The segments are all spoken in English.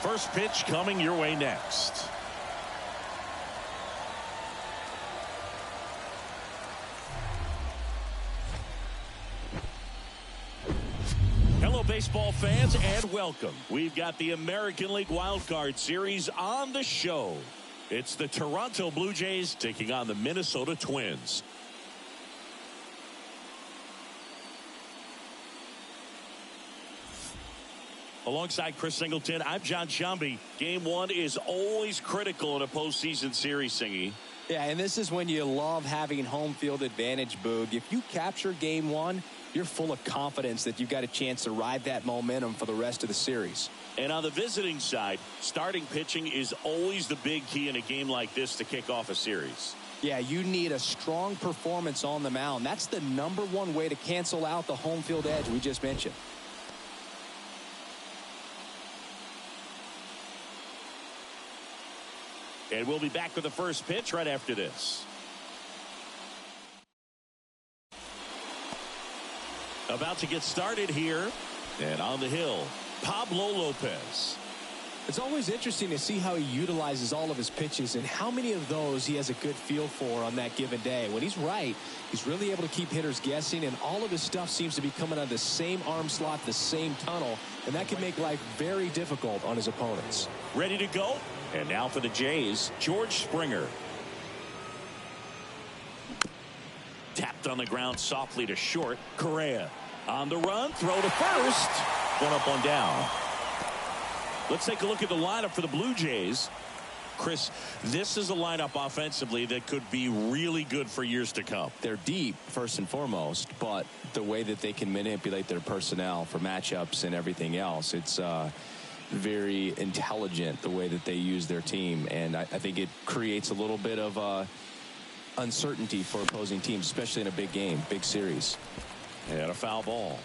First pitch coming your way next. Hello, baseball fans, and welcome. We've got the American League Wild Card Series on the show. It's the Toronto Blue Jays taking on the Minnesota Twins. Alongside Chris Singleton, I'm John Shambi. Game one is always critical in a postseason series, Singy. Yeah, and this is when you love having home field advantage, Boog. If you capture game one, you're full of confidence that you've got a chance to ride that momentum for the rest of the series. And on the visiting side, starting pitching is always the big key in a game like this to kick off a series. Yeah, you need a strong performance on the mound. That's the #1 way to cancel out the home field edge we just mentioned. And we'll be back with the first pitch right after this. About to get started here. And on the hill, Pablo Lopez. It's always interesting to see how he utilizes all of his pitches and how many of those he has a good feel for on that given day. When he's right, he's really able to keep hitters guessing, and all of his stuff seems to be coming out of the same arm slot, the same tunnel, and that can make life very difficult on his opponents. Ready to go? And now for the Jays, George Springer. Tapped on the ground softly to short. Correa on the run, throw to first. One up, one down. Let's take a look at the lineup for the Blue Jays. Chris, this is a lineup offensively that could be really good for years to come. They're deep, first and foremost, but the way that they can manipulate their personnel for matchups and everything else, it's very intelligent the way that they use their team, and I think it creates a little bit of uncertainty for opposing teams, especially in a big game, big series. And a foul ball.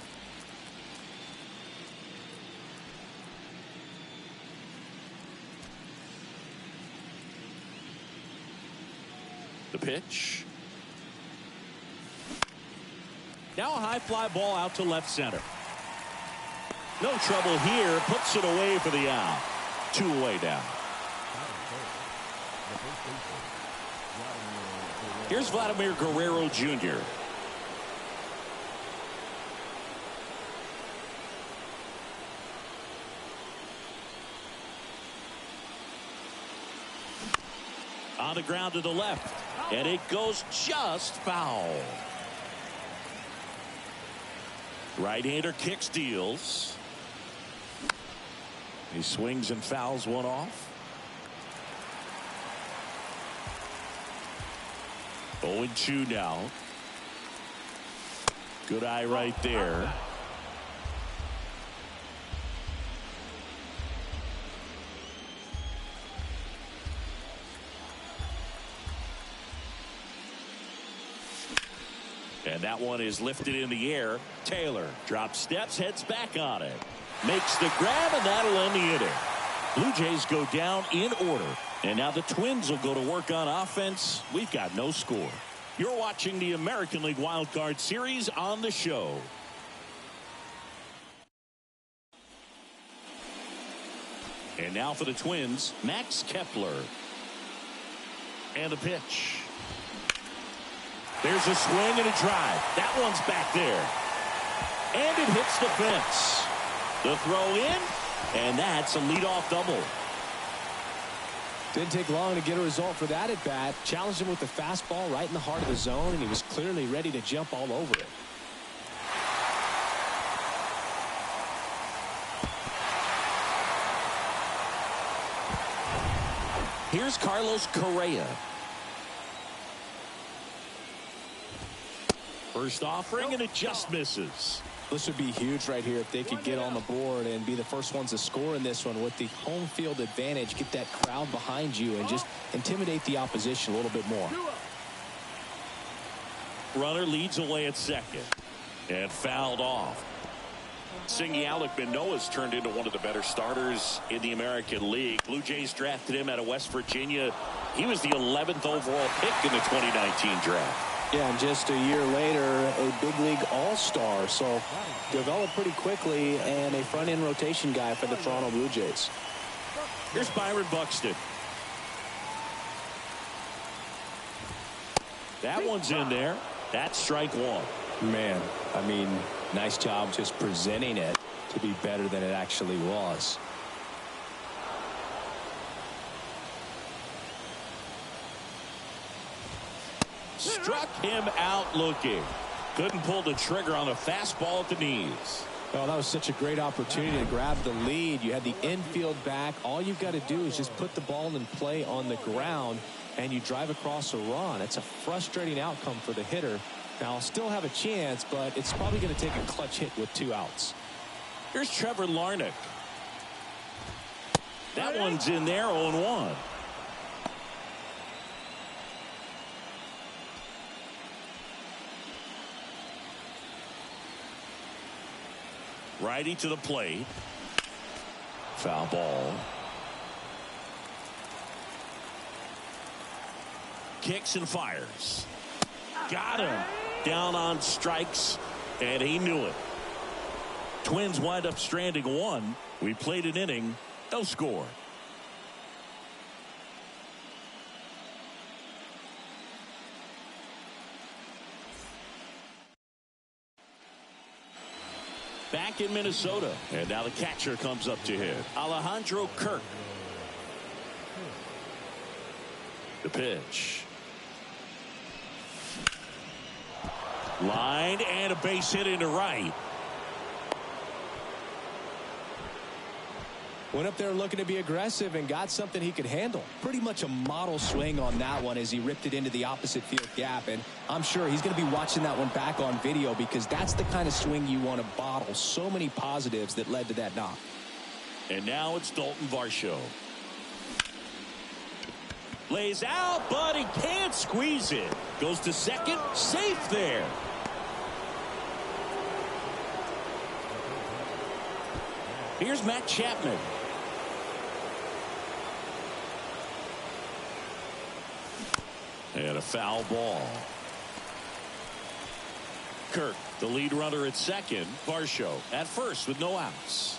The pitch. Now a high fly ball out to left center. No trouble here. Puts it away for the out. 2 away down. Here's Vladimir Guerrero Jr. On the ground to the left. And it goes just foul. Right-hander kicks, deals. He swings and fouls one off. 0-2 now. Good eye right there. And that one is lifted in the air. Taylor drops steps, heads back on it. Makes the grab, and that'll end the inning. Blue Jays go down in order. And now the Twins will go to work on offense. We've got no score. You're watching the American League Wild Card Series on the show. And now for the Twins, Max Kepler. And the pitch. There's a swing and a drive. That one's back there. And it hits the fence. The throw in, and that's a leadoff double. Didn't take long to get a result for that at bat. Challenged him with the fastball right in the heart of the zone, and he was clearly ready to jump all over it. Here's Carlos Correa. First offering, and it just misses. This would be huge right here if they could get on the board and be the first ones to score in this one with the home field advantage. Get that crowd behind you and just intimidate the opposition a little bit more. Runner leads away at second and fouled off. Singy Alec Manoah's turned into one of the better starters in the American League. Blue Jays drafted him out of West Virginia. He was the 11th overall pick in the 2019 draft. Yeah, and just a year later, a big league all-star. So developed pretty quickly and a front-end rotation guy for the Toronto Blue Jays. Here's Byron Buxton. That one's in there. That's strike one. Man, I mean, nice job just presenting it to be better than it actually was. Struck him out looking. Couldn't pull the trigger on the fastball at the knees. Oh, that was such a great opportunity to grab the lead. You had the infield back. All you've got to do is just put the ball in play on the ground, and you drive across a run. It's a frustrating outcome for the hitter. Now, I'll still have a chance, but it's probably going to take a clutch hit with 2 outs. Here's Trevor Larnach. That one's in there, 0-1. Righty to the plate. Foul ball. Kicks and fires. Got him. Down on strikes, and he knew it. Twins wind up stranding 1. We played an inning, no score. Back in Minnesota, and now the catcher comes up to hit. Alejandro Kirk. The pitch. Line and a base hit into right. Went up there looking to be aggressive and got something he could handle. Pretty much a model swing on that one as he ripped it into the opposite field gap. And I'm sure he's going to be watching that one back on video because that's the kind of swing you want to bottle. So many positives that led to that knock. And now it's Dalton Varsho. Lays out, but he can't squeeze it. Goes to second, safe there. Here's Matt Chapman. And a foul ball. Kirk, the lead runner at second. Varsho at first with no outs.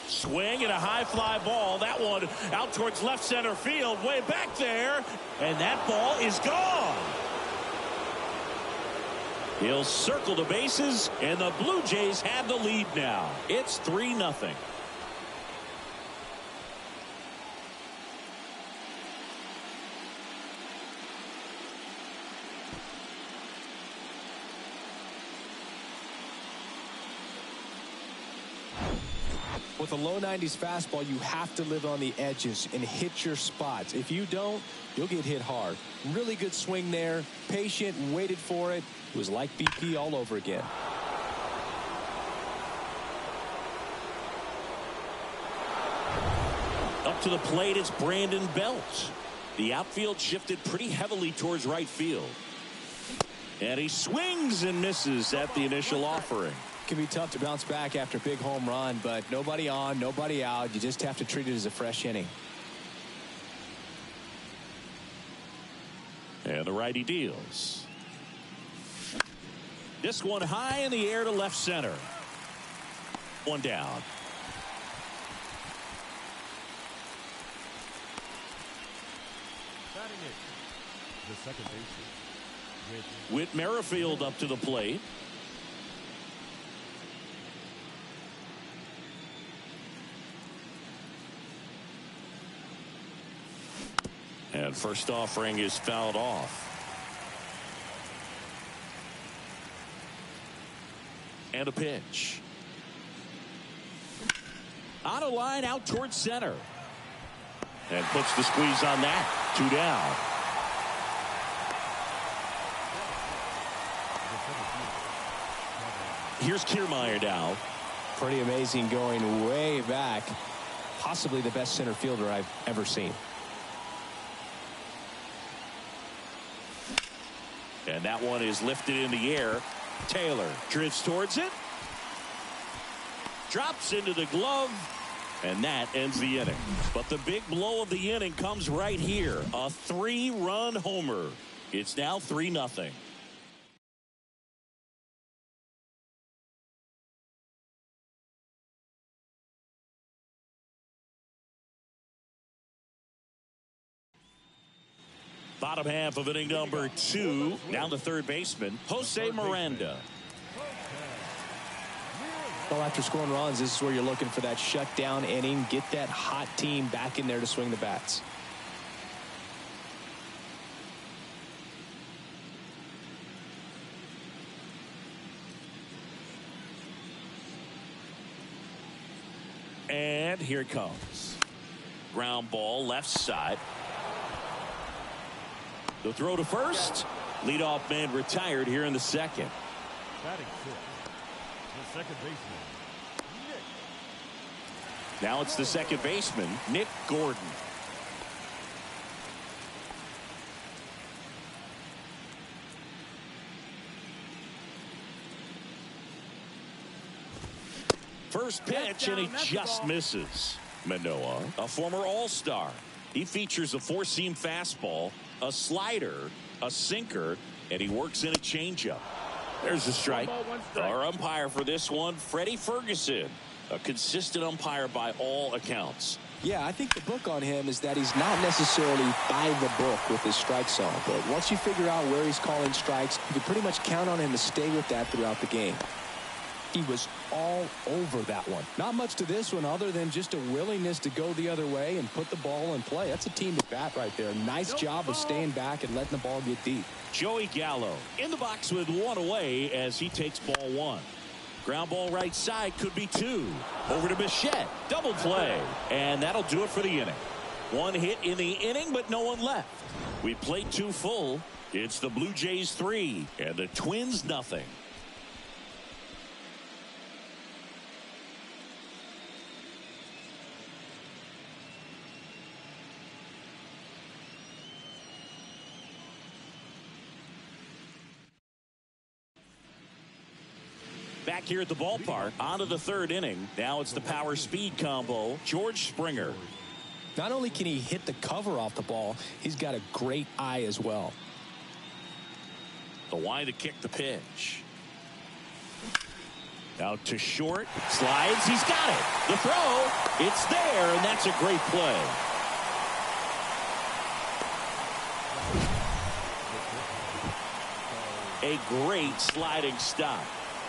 Swing and a high fly ball. That one out towards left center field. Way back there. And that ball is gone. He'll circle the bases, and the Blue Jays have the lead now. It's 3-0. With a low 90s fastball, you have to live on the edges and hit your spots. If you don't, you'll get hit hard. Really good swing there. Patient, waited for it. It was like BP all over again. Up to the plate, it's Brandon Belt. The outfield shifted pretty heavily towards right field. And he swings and misses at the initial offering. Can be tough to bounce back after a big home run, but nobody on, nobody out. You just have to treat it as a fresh inning. And the righty deals. This one high in the air to left center. One down. Batting it, the second baseman, Whit Merrifield up to the plate. And first offering is fouled off. And a pitch. On a line out towards center. And puts the squeeze on that. 2 down. Here's Kiermaier now. Pretty amazing, going way back. Possibly the best center fielder I've ever seen. And that one is lifted in the air. Taylor drifts towards it. Drops into the glove. And that ends the inning. But the big blow of the inning comes right here. A 3-run homer. It's now 3-0. Bottom half of inning number 2. Now the third baseman, Jose Miranda. Well, after scoring runs, this is where you're looking for that shutdown inning. Get that hot team back in there to swing the bats. And here it comes. Ground ball left side. The throw to first. Leadoff man retired here in the second. Batting fifth, the second baseman, Nick. Now it's the second baseman, Nick Gordon. First pitch, and he just misses. Manoah, a former All-Star. He features a four-seam fastball, a slider, a sinker, and he works in a changeup. There's a strike. Our umpire for this one, Freddie Ferguson, a consistent umpire by all accounts. Yeah, I think the book on him is that he's not necessarily by the book with his strike zone. But once you figure out where he's calling strikes, you can pretty much count on him to stay with that throughout the game. He was all over that one. Not much to this one other than just a willingness to go the other way and put the ball in play. That's a team at bat right there. Nice job of staying back and letting the ball get deep. Joey Gallo in the box with one away as he takes ball one. Ground ball right side, could be two. Over to Bichette. Double play. And that'll do it for the inning. One hit in the inning, but no one left. We played two full. It's the Blue Jays 3 and the Twins nothing. Back here at the ballpark, on to the third inning. Now it's the power speed combo, George Springer. Not only can he hit the cover off the ball, he's got a great eye as well. The wind to kick the pitch. Out to short, slides, he's got it. The throw, it's there, and that's a great play. A great sliding stop.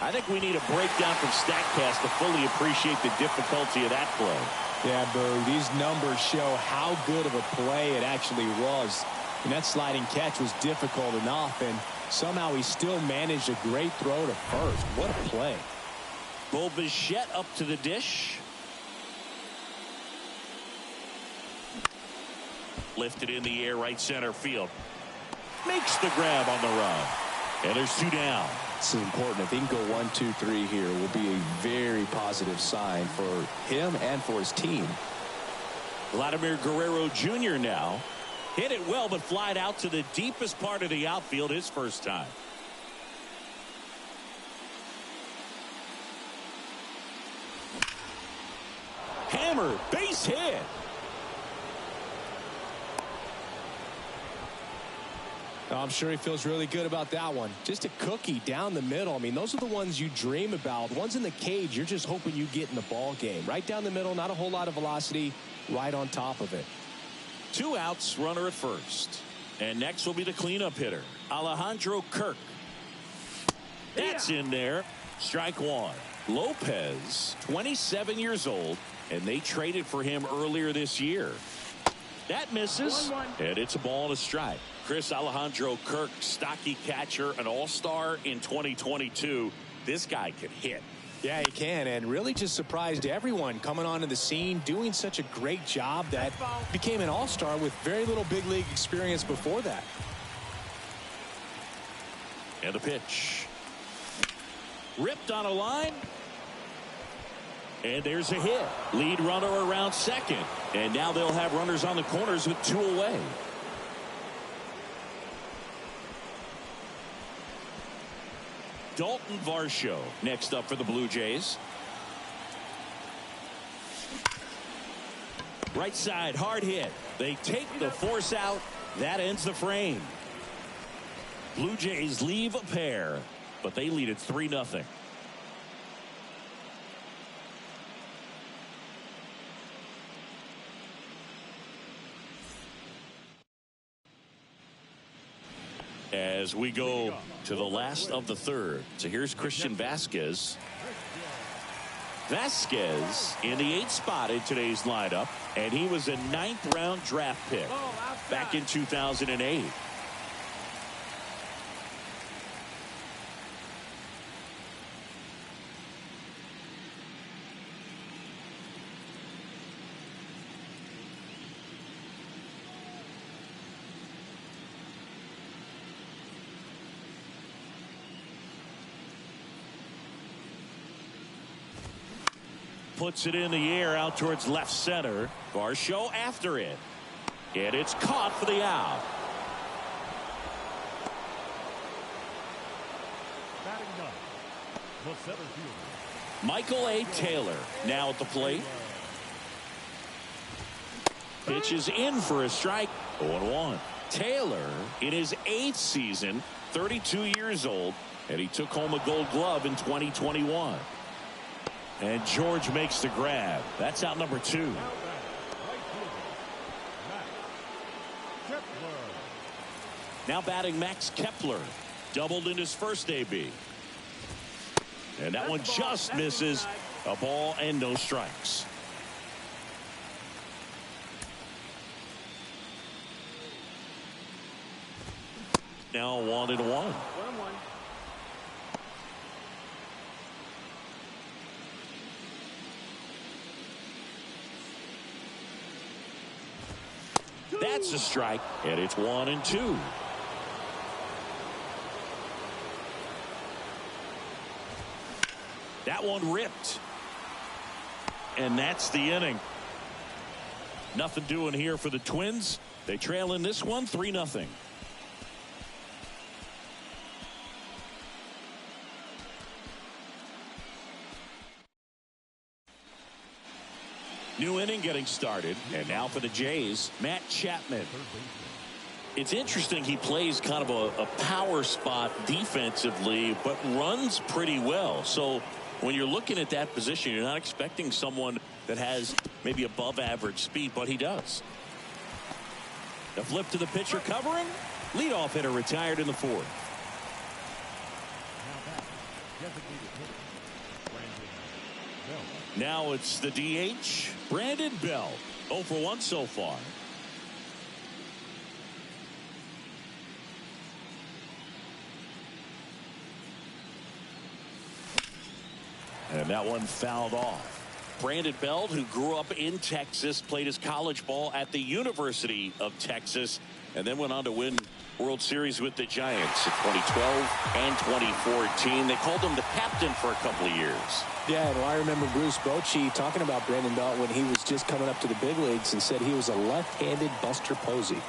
I think we need a breakdown from StatCast to fully appreciate the difficulty of that play. Yeah, Boo, these numbers show how good of a play it actually was. And that sliding catch was difficult enough, and somehow he still managed a great throw to first. What a play. Bo Bichette up to the dish. Lifted in the air, right center field. Makes the grab on the run. And there's two down. This is important. If he can go 1, 2, 3 here, will be a very positive sign for him and for his team. Vladimir Guerrero Jr. now. Hit it well, but flied out to the deepest part of the outfield his first time. Hammer, base hit. I'm sure he feels really good about that one. Just a cookie down the middle. I mean, those are the ones you dream about. Ones in the cage, you're just hoping you get in the ball game. Right down the middle, not a whole lot of velocity, right on top of it. 2 outs, runner at first. And next will be the cleanup hitter, Alejandro Kirk. That's in there. Strike one. Lopez, 27 years old, and they traded for him earlier this year. That misses, and it's a ball and a strike. Chris, Alejandro Kirk, stocky catcher, an all-star in 2022. This guy can hit. Yeah, he can, and really just surprised everyone coming onto the scene, doing such a great job that became an all-star with very little big league experience before that. And the pitch. Ripped on a line. And there's a hit. Lead runner around second. And now they'll have runners on the corners with 2 away. Dalton Varsho next up for the Blue Jays. Right side, hard hit. They take the force out. That ends the frame. Blue Jays leave a pair, but they lead it 3-0. as we go to the last of the third. So here's Christian Vasquez. Vasquez in the 8th spot in today's lineup, and he was a 9th round draft pick back in 2008. Puts it in the air out towards left center. Varsho after it. And it's caught for the out. Batting ninth, the center fielder, Michael A. Taylor now at the plate. Pitches in for a strike. 0-1. Taylor in his 8th season, 32 years old, and he took home a Gold Glove in 2021. And George makes the grab. That's out number 2. now batting right fielder, Max Kepler. Now batting Max Kepler. Doubled in his first AB. And that one just misses. A ball and no strikes. Now 1-1. That's a strike, and it's 1-2. That one ripped. And that's the inning. Nothing doing here for the Twins. They trail in this one 3-0. New inning getting started, and now for the Jays, Matt Chapman. It's interesting, he plays kind of a power spot defensively, but runs pretty well. So when you're looking at that position, you're not expecting someone that has maybe above average speed, but he does. The flip to the pitcher covering. Leadoff hitter retired in the 4th. Now it's the DH, Brandon Bell. 0 for 1 so far. And that one fouled off. Brandon Bell, who grew up in Texas, played his college ball at the University of Texas, and then went on to win World Series with the Giants in 2012 and 2014. They called him the captain for a couple of years. Yeah, and I remember Bruce Bochy talking about Brandon Belt when he was just coming up to the big leagues and said he was a left-handed Buster Posey.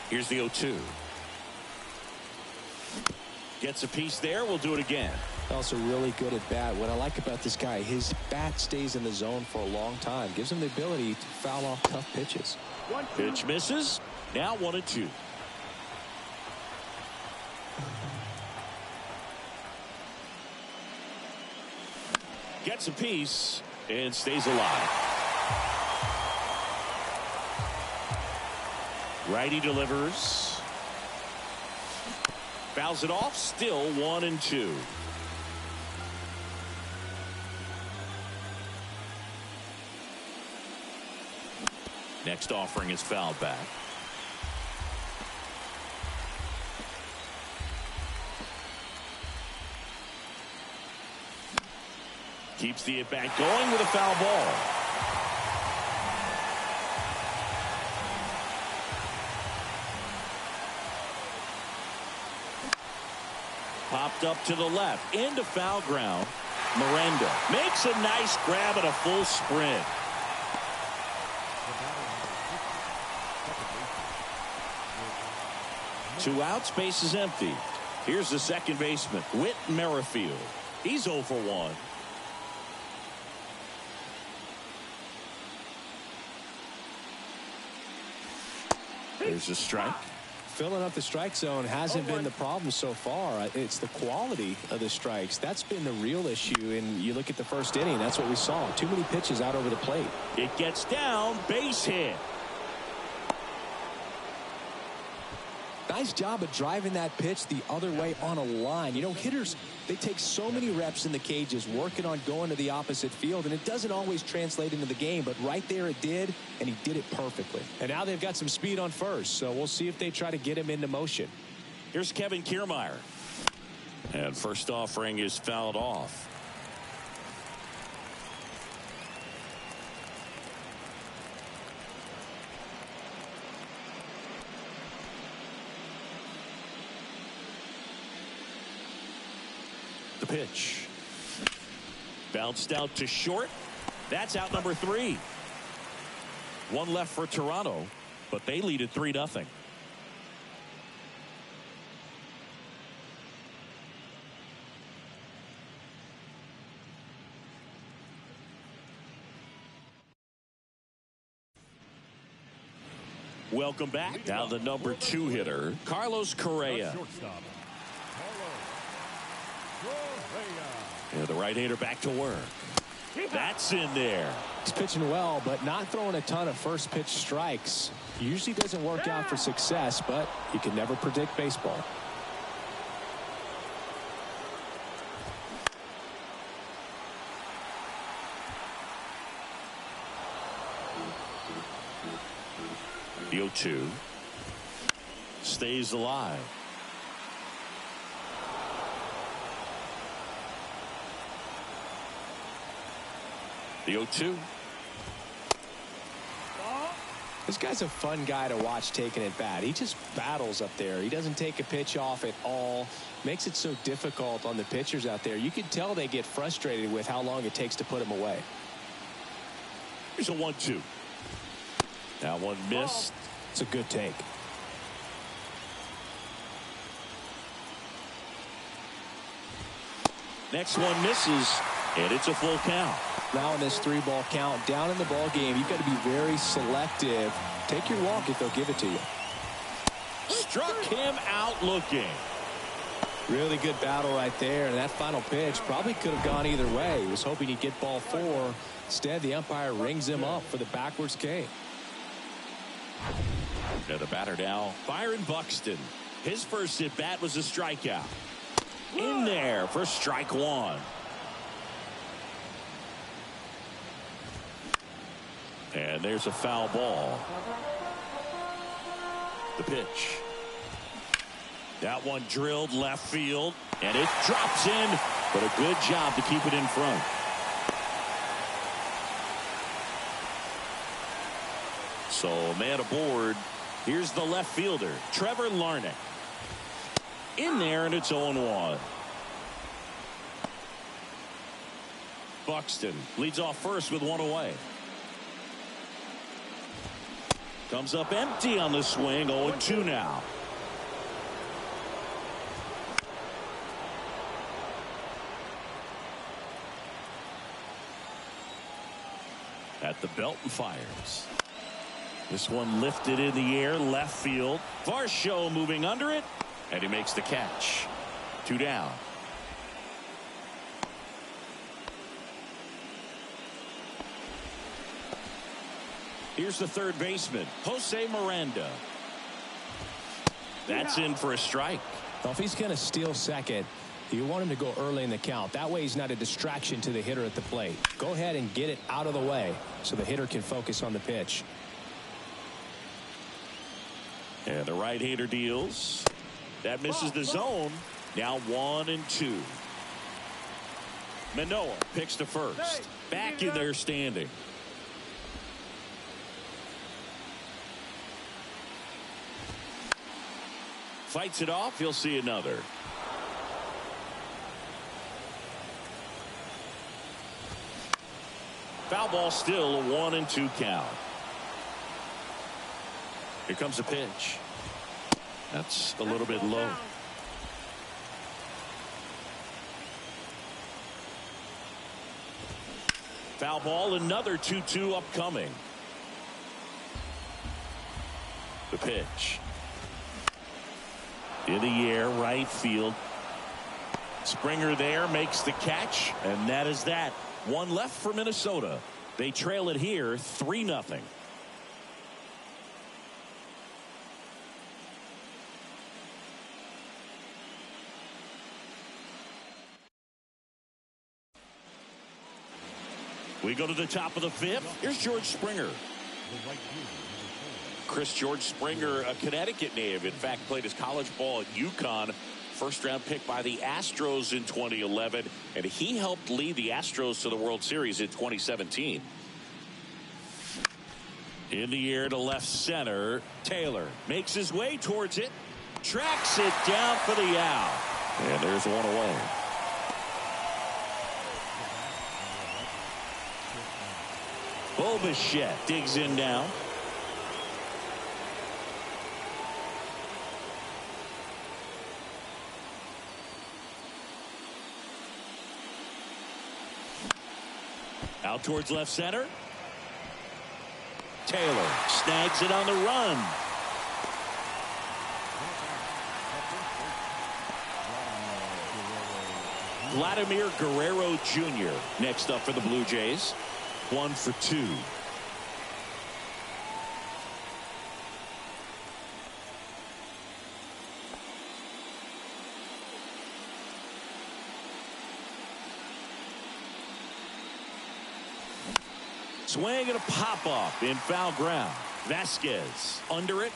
Here's the 0-2. Gets a piece there. We'll do it again. Also really good at bat. What I like about this guy, his bat stays in the zone for a long time. Gives him the ability to foul off tough pitches. Pitch misses. Now 1-2. Gets a piece and stays alive. Righty delivers. Fouls it off. Still 1-2. Next offering is fouled back. Keeps the at bat going with a foul ball. Popped up to the left into foul ground. Miranda makes a nice grab at a full sprint. 2 outs, base is empty. Here's the second baseman, Whit Merrifield. He's 0 for 1. There's a strike. Filling up the strike zone hasn't been the problem so far. It's the quality of the strikes. That's been the real issue. And you look at the first inning, that's what we saw. Too many pitches out over the plate. It gets down, base hit. nice job of driving that pitch the other way on a line. You know, hitters, they take so many reps in the cages working on going to the opposite field, and it doesn't always translate into the game, but right there it did, and he did it perfectly. And now they've got some speed on first, so we'll see if they try to get him into motion. Here's Kevin Kiermaier. And first offering is fouled off. The pitch. Bounced out to short. That's out number 3. One left for Toronto, but they lead at 3-0. Welcome back. Now the number 2 hitter, Carlos Correa. Yeah, the right-hander back to work. That's in there. He's pitching well, but not throwing a ton of first pitch strikes. Usually doesn't work out for success, but you can never predict baseball. The 0-2 stays alive. The 0-2. This guy's a fun guy to watch taking at bat. He just battles up there. He doesn't take a pitch off at all. Makes it so difficult on the pitchers out there. You can tell they get frustrated with how long it takes to put him away. Here's a 1-2. That one missed. It's a good take. Next one misses, and it's a full count. Now in this 3-ball count, down in the ball game, you've got to be very selective. Take your walk if they'll give it to you. Struck him out looking. Really good battle right there, and that final pitch probably could have gone either way. He was hoping he'd get ball 4. Instead, the umpire rings him up for the backwards K. Now the batter now, Byron Buxton. His first at bat was a strikeout. In there for strike 1. And there's a foul ball. The pitch. That one drilled left field, and it drops in, but a good job to keep it in front. So man aboard. Here's the left fielder, Trevor Larnach. In there, and it's 0-1. Buxton leads off first with 1 away. Comes up empty on the swing. 0-2 now. At the belt and fires. This one lifted in the air, left field. Varsho moving under it, and he makes the catch. 2 down. Here's the third baseman, Jose Miranda. That's in for a strike. Well, if he's going to steal second, you want him to go early in the count. That way he's not a distraction to the hitter at the plate. Go ahead and get it out of the way so the hitter can focus on the pitch. And the right-hander deals. That misses the zone. Now 1-2. Manoah picks to first. Back in there standing. Fights it off. He'll see another. Foul ball, still a 1-2 count. Here comes a pitch. That's a little bit low. Foul ball, another 2-2 upcoming. The pitch. In the air, right field. Springer there makes the catch, and that is that. One left for Minnesota. They trail it here 3-0. We go to the top of the fifth. Here's George Springer. The right fielder, number 4. Chris George Springer, a Connecticut native. In fact, played his college ball at UConn. First-round pick by the Astros in 2011. And he helped lead the Astros to the World Series in 2017. In the air to left center. Taylor makes his way towards it. Tracks it down for the out. And there's one away. Bo Bichette digs in now. Out towards left center. Taylor snags it on the run. Vladimir Guerrero Jr. next up for the Blue Jays. 1 for 2. Swing and a pop-up in foul ground. Vasquez under it.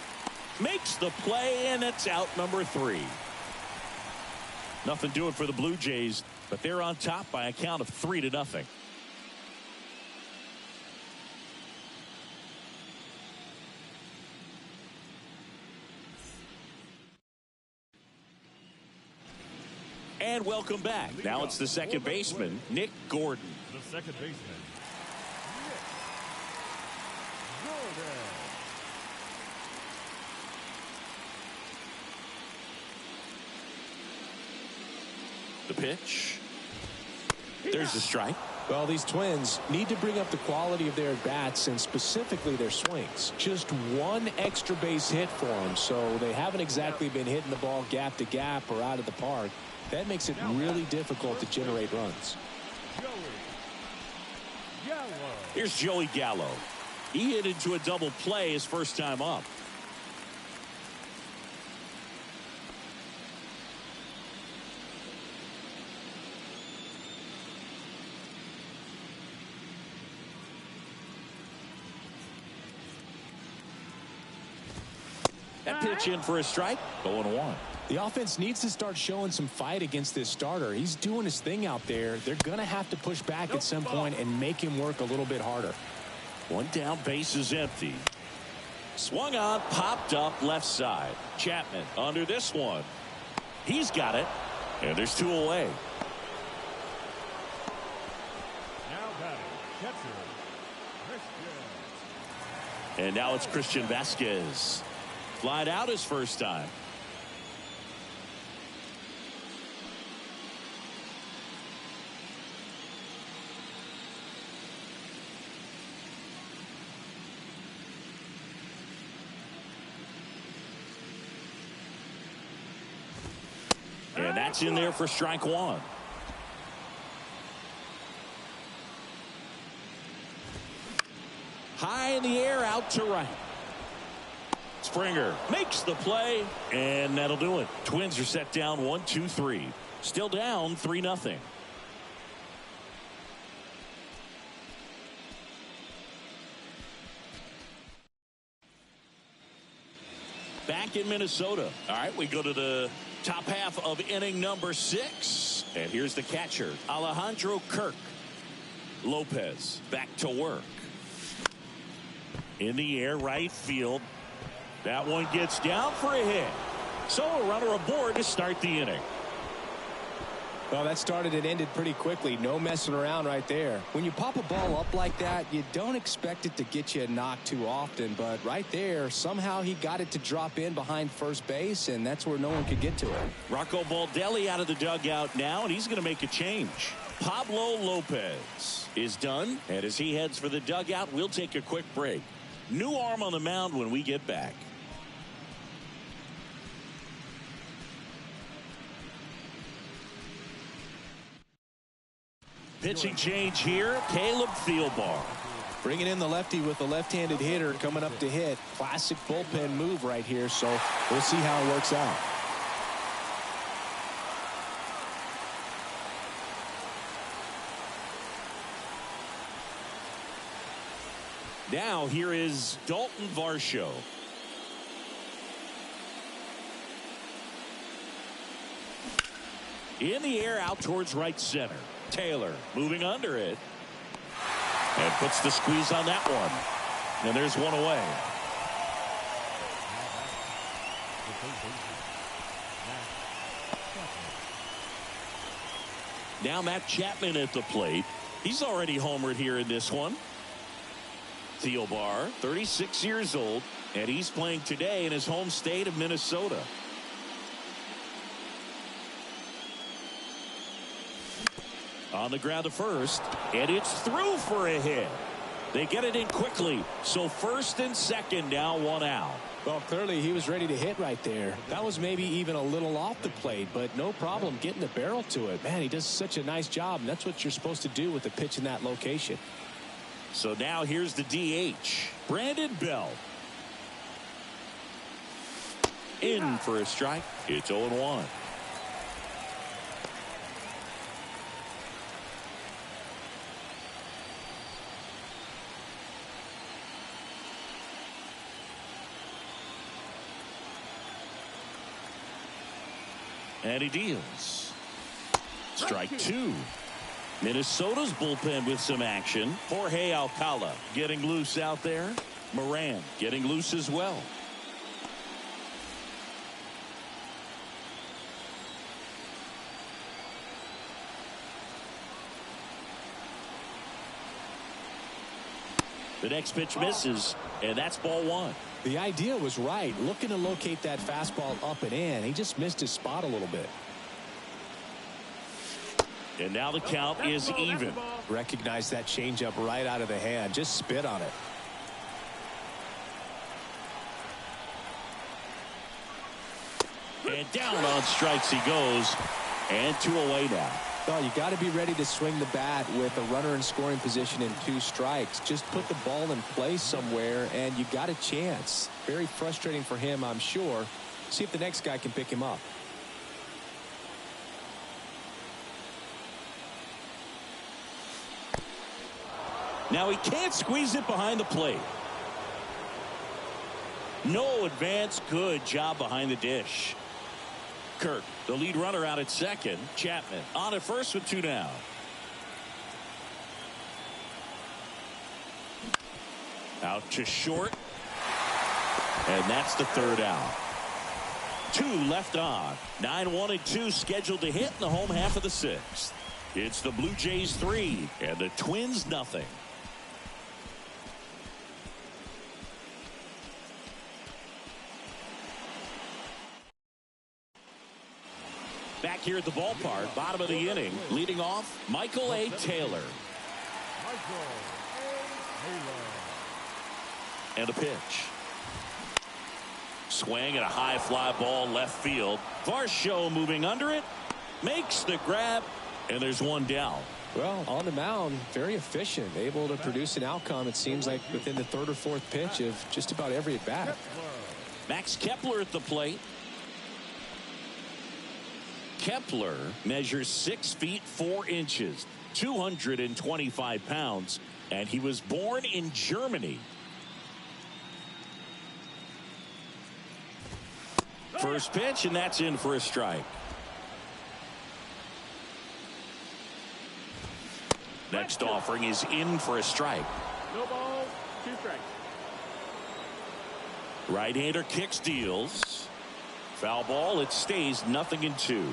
Makes the play, and it's out number 3. Nothing doing for the Blue Jays, but they're on top by a count of 3-0. And welcome back. Now it's the second baseman, Nick Gordon. The second baseman, Nick Gordon. The pitch. There's the strike. Well, these Twins need to bring up the quality of their at-bats and specifically their swings. Just one extra base hit for them, so they haven't exactly been hitting the ball gap to gap or out of the park. That makes it really difficult to generate runs. Here's Joey Gallo. He hit into a double play his first time up. That pitch in for a strike. 0-1. The offense needs to start showing some fight against this starter. He's doing his thing out there. They're going to have to push back at some point and make him work a little bit harder. One down, base is empty. Swung on, popped up left side. Chapman under this one. He's got it. And there's 2 away. Now batting, catcher, Vasquez. And now it's Christian Vasquez. Flied out his first time. And that's in there for strike 1. High in the air, out to right. Springer makes the play, and that'll do it. Twins are set down 1-2-3. Still down 3-0. Back in Minnesota. All right, we go to the top half of inning number 6. And here's the catcher, Alejandro Kirk. Lopez back to work. In the air, right field. That one gets down for a hit. So a runner aboard to start the inning. Well, that started and ended pretty quickly. No messing around right there. When you pop a ball up like that, you don't expect it to get you a knock too often. But right there, somehow he got it to drop in behind first base, and that's where no one could get to it. Rocco Baldelli out of the dugout now, and he's going to make a change. Pablo Lopez is done. And as he heads for the dugout, we'll take a quick break. New arm on the mound when we get back. Pitching change here, Caleb Thielbar. Bringing in the lefty with the left-handed hitter coming up to hit. Classic bullpen move right here, so we'll see how it works out. Now here is Dalton Varsho. In the air out towards right center. Taylor moving under it. And puts the squeeze on that one. And there's one away. Now Matt Chapman at the plate. He's already homered here in this one. Thielbar, 36 years old, and he's playing today in his home state of Minnesota. On the ground to first, and it's through for a hit. They get it in quickly, so first and second now, one out. Well, clearly he was ready to hit right there. That was maybe even a little off the plate, but no problem getting the barrel to it. Man, he does such a nice job, and that's what you're supposed to do with a pitch in that location. So now here's the DH, Brandon Bell. In for a strike. It's 0-1. And he deals. Strike two. Minnesota's bullpen with some action. Jorge Alcala getting loose out there. Moran getting loose as well. The next pitch misses, and that's ball one. The idea was right, looking to locate that fastball up and in. He just missed his spot a little bit. And now the count is even. Recognize that changeup right out of the hand. Just spit on it. And down on strikes he goes. And two away now. Well, you got to be ready to swing the bat with a runner in scoring position and 2 strikes. Just put the ball in place somewhere and you got a chance. Very frustrating for him, I'm sure. See if the next guy can pick him up. Now he can't squeeze it behind the plate. No advance. Good job behind the dish. Kirk, the lead runner, out at second. Chapman on at first with 2 down. Out to short. And that's the 3rd out. 2 left on. 9-1-2 scheduled to hit in the home half of the 6th. It's the Blue Jays 3 and the Twins nothing. Back here at the ballpark, bottom of the inning, leading off, Michael A. Taylor. And a pitch. Swing and a high fly ball left field. Varsho moving under it, makes the grab, and there's 1 down. Well, on the mound, very efficient, able to produce an outcome, it seems like, within the 3rd or 4th pitch of just about every at bat. Max Kepler at the plate. Kepler measures 6 feet 4 inches, 225 pounds, and he was born in Germany. First pitch, and that's in for a strike. Next offering is in for a strike. No ball, 2 strikes. Right-hander kicks, deals. Foul ball, it stays 0-2.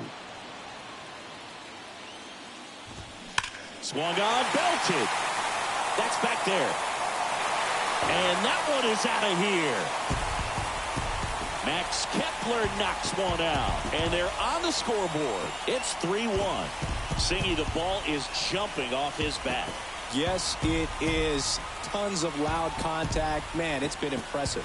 Swung on, belted. That's back there. And that one is out of here. Max Kepler knocks one out. And they're on the scoreboard. It's 3-1. Singy, the ball is jumping off his bat. Yes, it is. Tons of loud contact. Man, it's been impressive.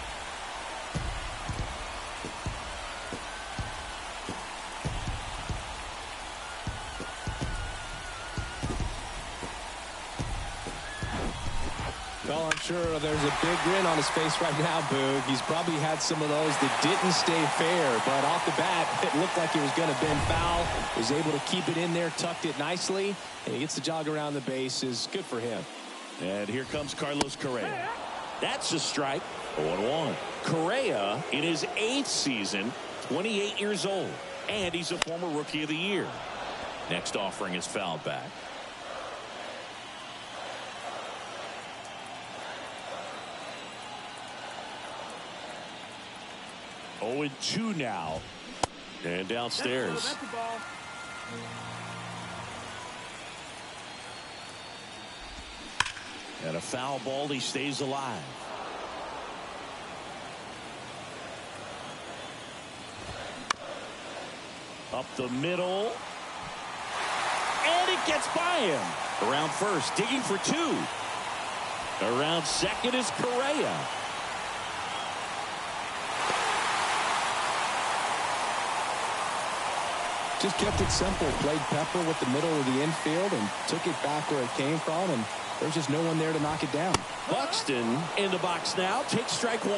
Well, I'm sure there's a big grin on his face right now, Boog. He's probably had some of those that didn't stay fair, but off the bat, it looked like it was going to bend foul. Was able to keep it in there, tucked it nicely, and he gets the jog around the bases. Good for him. And here comes Carlos Correa. That's a strike. 0-1. Correa in his 8th season, 28 years old, and he's a former Rookie of the Year. Next offering is fouled back. 0-2 now. And downstairs. That's the ball. And a foul ball. He stays alive. Up the middle. And it gets by him. Around first, digging for 2. Around second is Correa. Just kept it simple. Played pepper with the middle of the infield and took it back where it came from, and there's just no one there to knock it down. Buxton in the box now. Takes strike 1.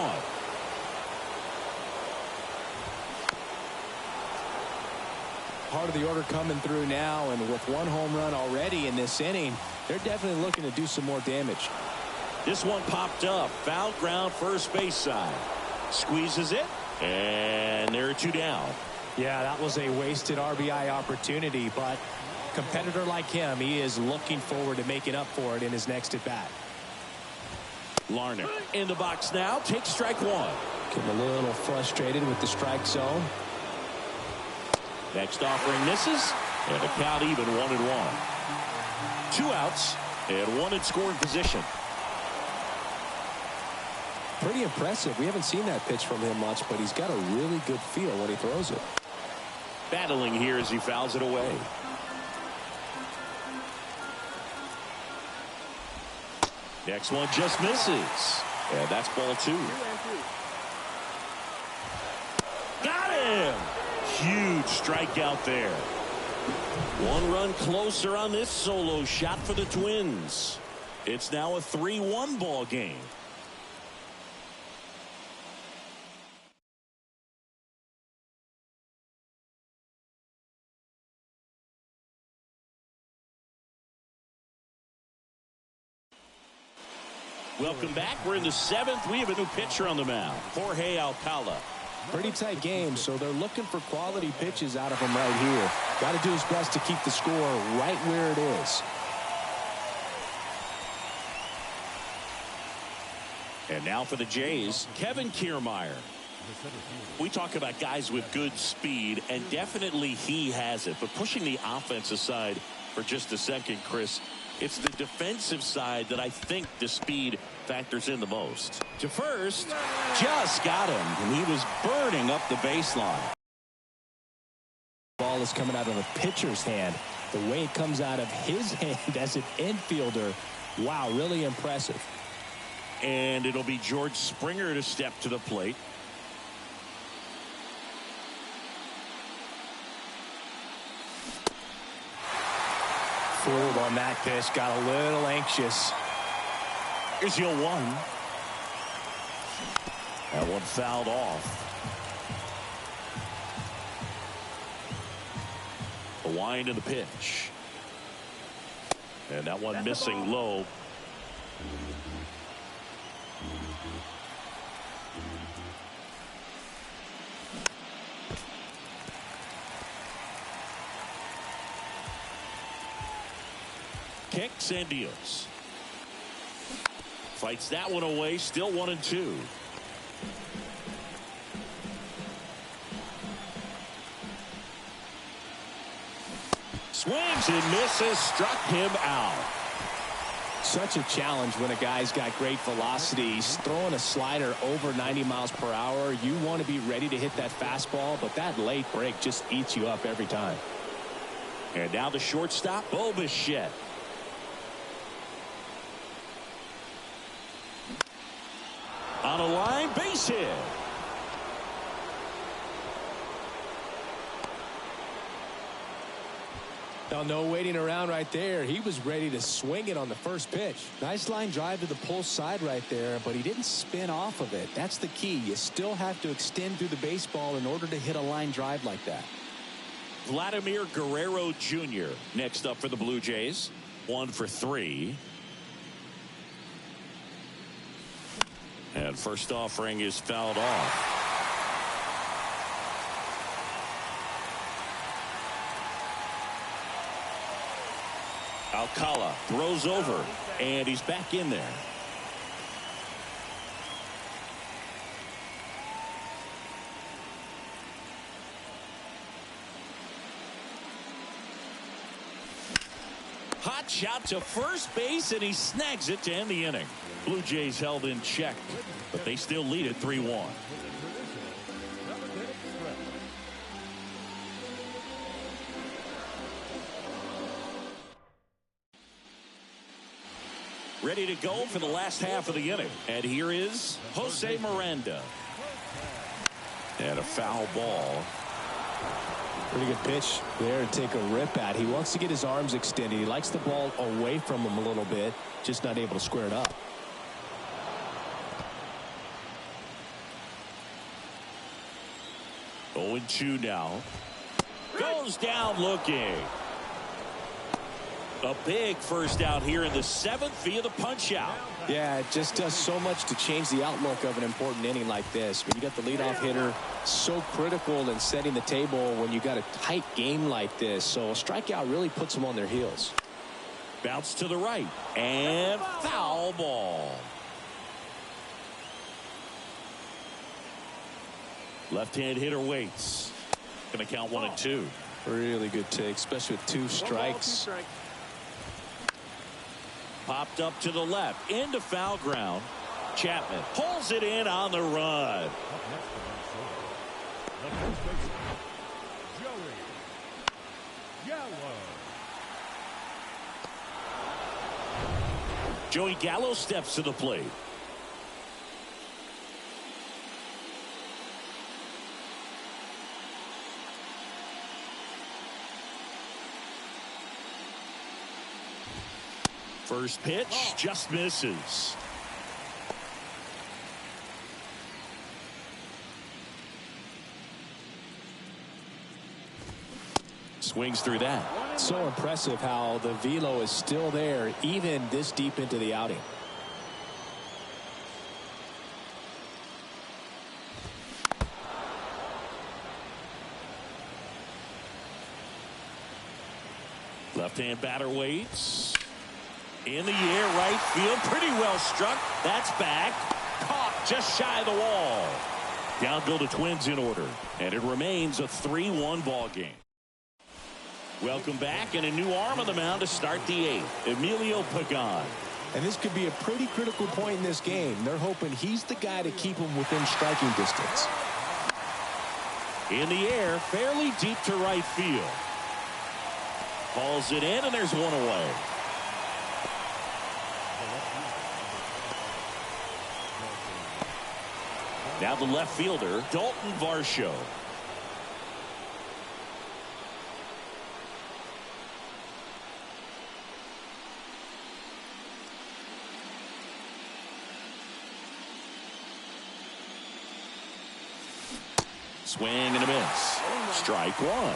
Part of the order coming through now, and with 1 home run already in this inning, they're definitely looking to do some more damage. This one popped up. Foul ground, first base side. Squeezes it, and there are 2 down. Yeah, that was a wasted RBI opportunity, but a competitor like him, he is looking forward to making up for it in his next at-bat. Larner in the box now. Takes strike 1. Getting a little frustrated with the strike zone. Next offering misses, and the count even 1-1. 2 outs and 1 in scoring position. Pretty impressive. We haven't seen that pitch from him much, but he's got a really good feel when he throws it. Battling here as he fouls it away. Next one just misses, and that's ball 2. Got him! Huge strikeout there. 1 run closer on this solo shot for the Twins. It's now a 3-1 ball game. Welcome back. We're in the 7th. We have a new pitcher on the mound, Jorge Alcala. Pretty tight game, so they're looking for quality pitches out of him right here. Got to do his best to keep the score right where it is. And now for the Jays, Kevin Kiermaier. We talk about guys with good speed, and definitely he has it. But pushing the offense aside for just a second, Chris, it's the defensive side that I think the speed factors in the most. To first, just got him, and he was burning up the baseline. Ball is coming out of the pitcher's hand. The way it comes out of his hand as an infielder, wow, really impressive. And it'll be George Springer to step to the plate. Fooled on that pitch, got a little anxious. Here's your 1. That one fouled off. The wind of the pitch. And that one missing low. Kicks and deals. Fights that one away. Still 1-2. Swings and misses. Struck him out. Such a challenge when a guy's got great velocity. He's throwing a slider over 90 miles per hour. You want to be ready to hit that fastball, but that late break just eats you up every time. And now the shortstop, Bo Bichette. On a line, base hit. Now, no waiting around right there. He was ready to swing it on the first pitch. Nice line drive to the pull side right there, but he didn't spin off of it. That's the key. You still have to extend through the baseball in order to hit a line drive like that. Vladimir Guerrero Jr. next up for the Blue Jays. 1 for 3. And first offering is fouled off. Alcala throws over, and he's back in there. Hot shot to first base, and he snags it to end the inning. Blue Jays held in check, but they still lead it 3-1. Ready to go for the last half of the inning. And here is Jose Miranda. And a foul ball. Pretty good pitch there to take a rip at. He wants to get his arms extended. He likes the ball away from him a little bit, just not able to square it up. Oh, 0-2 now. Goes down looking. A big first out here in the 7th via the punch out. Yeah, it just does so much to change the outlook of an important inning like this. When you got the leadoff hitter, so critical in setting the table when you got a tight game like this. So a strikeout really puts them on their heels. Bounce to the right and foul ball. Left-hand hitter waits. Going to count 1-2. Really good take, especially with 2 strikes. Popped up to the left into foul ground. Chapman pulls it in on the run. Joey Gallo steps to the plate. First pitch just misses. Swings through that. So impressive how the velo is still there even this deep into the outing. Left-hand batter waits. In the air, right field, pretty well struck. That's back. Caught just shy of the wall. Down go the Twins in order, and it remains a 3-1 ball game. Welcome back, and a new arm on the mound to start the 8th. Emilio Pagan. And this could be a pretty critical point in this game. They're hoping he's the guy to keep them within striking distance. In the air, fairly deep to right field. Calls it in, and there's one away. Now the left fielder, Dalton Varsho. Swing and a miss. Strike one.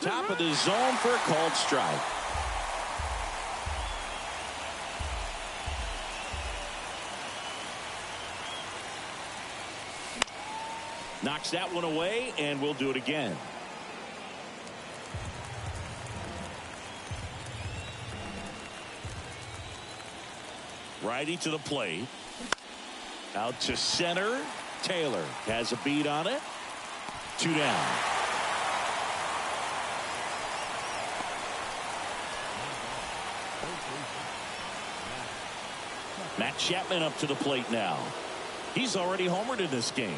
Top of the zone for a called strike. Knocks that one away, and we'll do it again. Righty to the plate. Out to center. Taylor has a beat on it. 2 down. Matt Chapman up to the plate now. He's already homered in this game.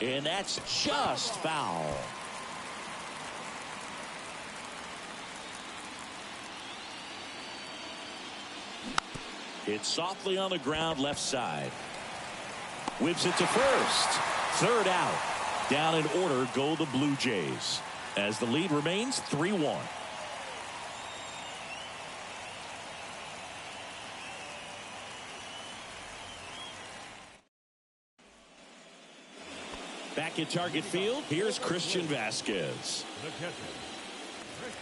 And that's just foul. It's softly on the ground left side. Whips it to first. 3rd out. Down in order go the Blue Jays as the lead remains 3-1. Back at Target Field, here's Christian Vasquez. The catcher, Christian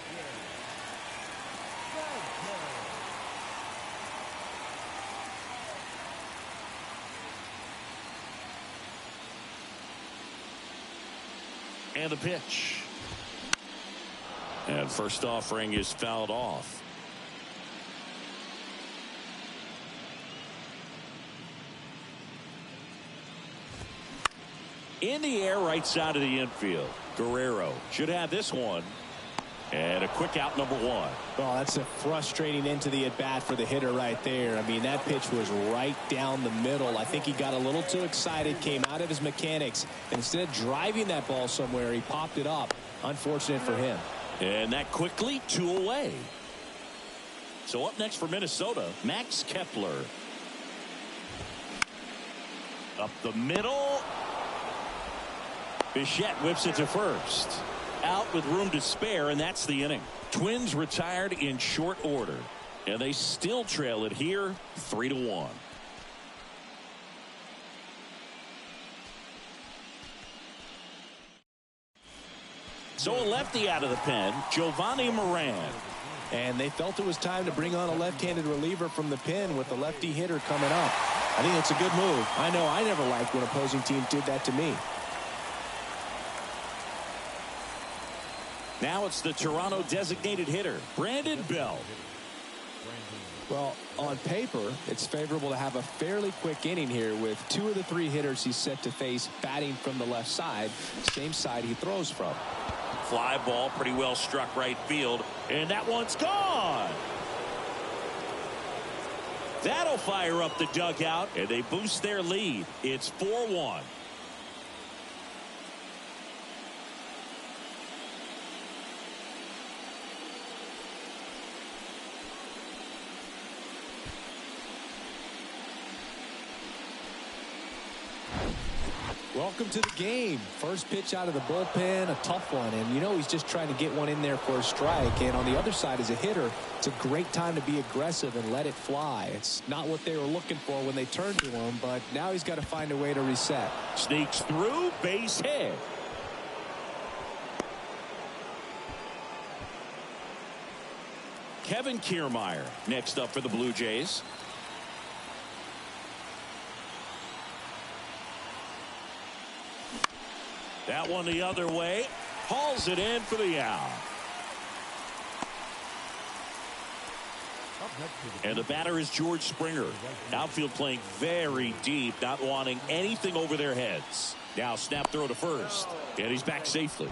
And the pitch. And first offering is fouled off. In the air, right side of the infield. Guerrero should have this one. And a quick out, number one. Well, that's a frustrating end to the at-bat for the hitter right there. I mean, that pitch was right down the middle. I think he got a little too excited, came out of his mechanics. Instead of driving that ball somewhere, he popped it up. Unfortunate for him. And that quickly, 2 away. So up next for Minnesota, Max Kepler. Up the middle. Bichette whips it to first. Out with room to spare, and that's the inning. Twins retired in short order, and they still trail it here 3-1. So a lefty out of the pen, Giovanni Moran. And they felt it was time to bring on a left-handed reliever from the pen with the lefty hitter coming up. I think it's a good move. I know I never liked when opposing teams did that to me. Now it's the Toronto designated hitter, Brandon Belt. Well, on paper, it's favorable to have a fairly quick inning here with 2 of the 3 hitters he's set to face batting from the left side, same side he throws from. Fly ball, pretty well struck right field, and that one's gone. That'll fire up the dugout, and they boost their lead. It's 4-1. Welcome to the game. First pitch out of the bullpen, a tough one, and you know he's just trying to get one in there for a strike. And on the other side, as a hitter, it's a great time to be aggressive and let it fly. It's not what they were looking for when they turned to him, but now he's got to find a way to reset. Sneaks through, base hit. Kevin Kiermaier next up for the Blue Jays. That one the other way. Hauls it in for the out. And the batter is George Springer. Outfield playing very deep, not wanting anything over their heads. Now snap throw to first. And he's back safely.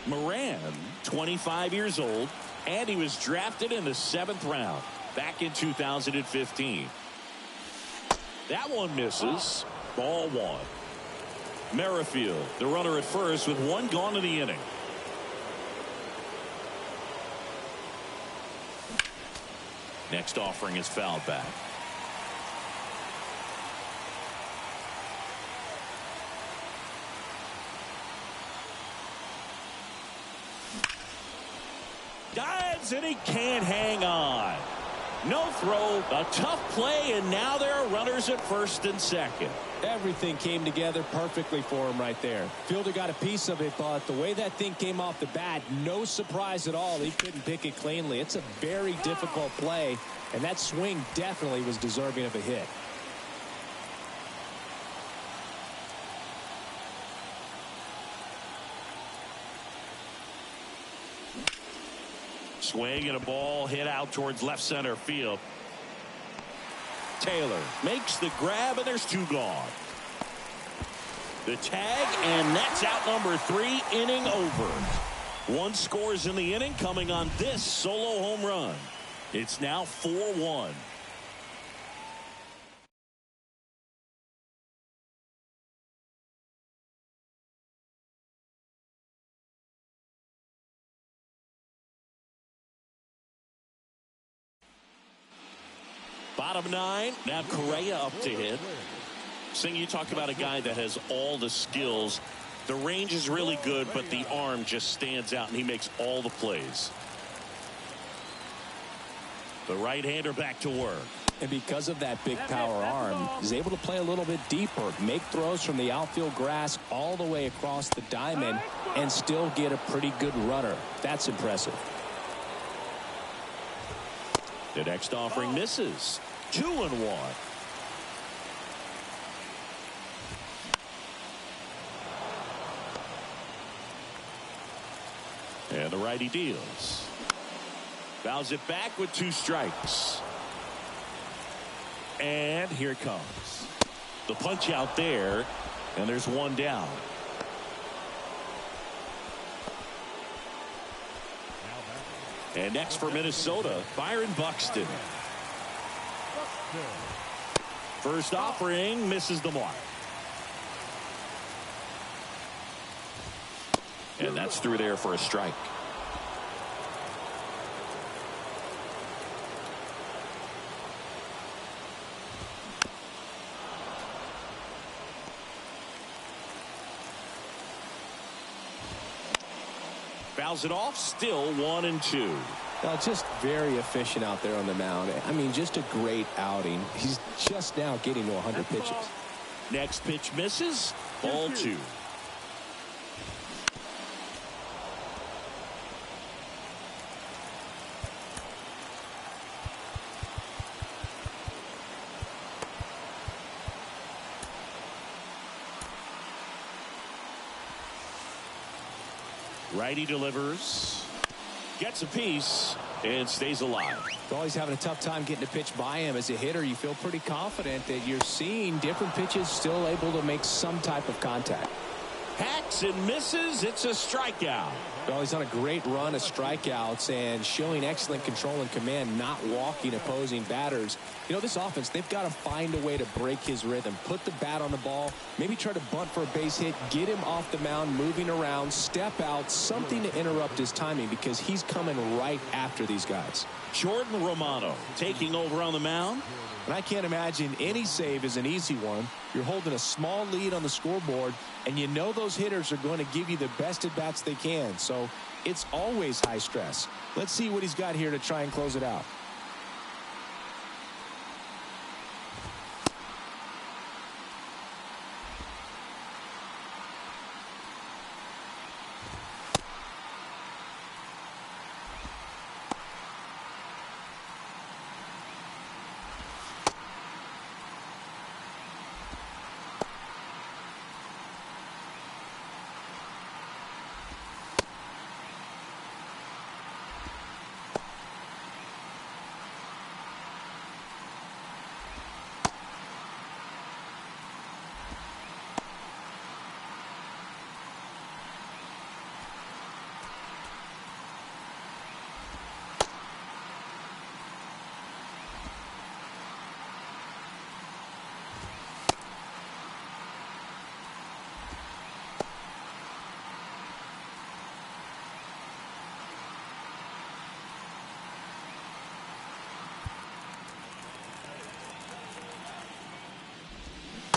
Moran, 25 years old, and he was drafted in the 7th round back in 2015. That one misses. Ball 1. Merrifield, the runner at first with 1 gone in the inning. Next offering is fouled back. Dives and he can't hang on. No throw, a tough play, and now there are runners at first and second. Everything came together perfectly for him right there. Fielder got a piece of it, but the way that thing came off the bat, no surprise at all. He couldn't pick it cleanly. It's a very difficult play, and that swing definitely was deserving of a hit. Swing and a ball hit out towards left center field. Taylor makes the grab, and there's 2 gone. The tag, and that's out number 3, inning over. 1 scores in the inning coming on this solo home run. It's now 4-1. Bottom 9. Now Correa up to hit. Sing, you talk about a guy that has all the skills. The range is really good, but the arm just stands out, and he makes all the plays. The right-hander back to work. And because of that big power arm, he's able to play a little bit deeper, make throws from the outfield grass all the way across the diamond, and still get a pretty good runner. That's impressive. The next offering misses. 2-1. And the righty deals. Fouls it back with 2 strikes. And here it comes. The punch out there, and there's 1 down. And next for Minnesota, Byron Buxton. First offering misses the mark. And that's through there for a strike. Fouls it off, still 1-2. Well, just very efficient out there on the mound. I mean, just a great outing. He's just now getting to 100 pitches. Next pitch misses. Ball 2. Righty delivers. Gets a piece and stays alive. Always having a tough time getting a pitch by him. As a hitter, you feel pretty confident that you're seeing different pitches still able to make some type of contact. Hacks and misses. It's a strikeout. Well, he's on a great run of strikeouts and showing excellent control and command, not walking opposing batters. You know, this offense, they've got to find a way to break his rhythm, put the bat on the ball, maybe try to bunt for a base hit, get him off the mound, moving around, step out, something to interrupt his timing, because he's coming right after these guys. Jordan Romano taking over on the mound. And I can't imagine any save is an easy one. You're holding a small lead on the scoreboard, and you know those hitters are going to give you the best at-bats they can. So it's always high stress. Let's see what he's got here to try and close it out.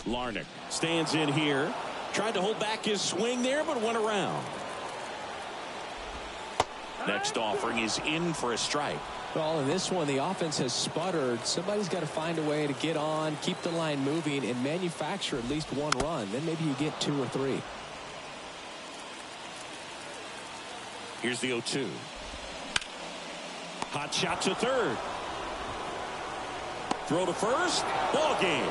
Larnach stands in here. Tried to hold back his swing there, but went around. Next offering is in for a strike. Well, in this one, the offense has sputtered. Somebody's got to find a way to get on, keep the line moving, and manufacture at least 1 run. Then maybe you get 2 or 3. Here's the 0-2. Hot shot to third. Throw to first. Ball game.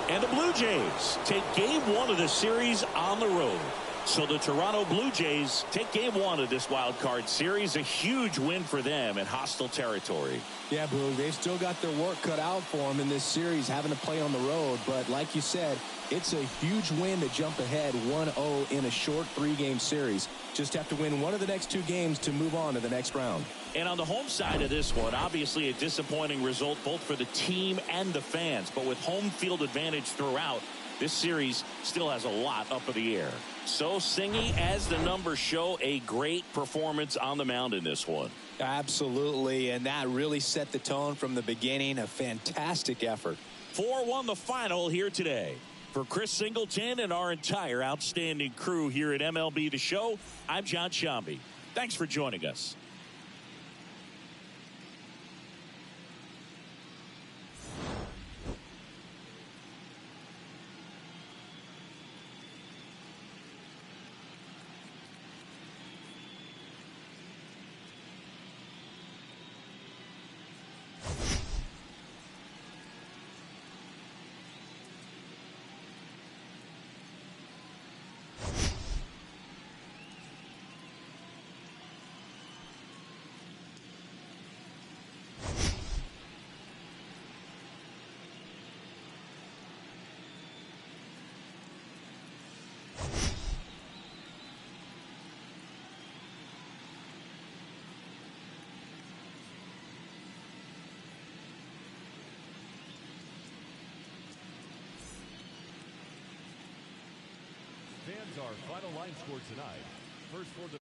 And the Blue Jays take game 1 of the series on the road. So the Toronto Blue Jays take game 1 of this wild card series. A huge win for them in hostile territory. Yeah, Blue, they've still got their work cut out for them in this series, having to play on the road. But like you said, it's a huge win to jump ahead 1-0 in a short 3-game series. Just have to win one of the next 2 games to move on to the next round. And on the home side of this one, obviously a disappointing result both for the team and the fans. But with home field advantage throughout, this series still has a lot up in the air. So, Singy, as the numbers show, a great performance on the mound in this one. Absolutely, and that really set the tone from the beginning. A fantastic effort. 4-1 the final here today. For Chris Singleton and our entire outstanding crew here at MLB The Show, I'm John Shambi. Thanks for joining us. Here's our final line score tonight. First for the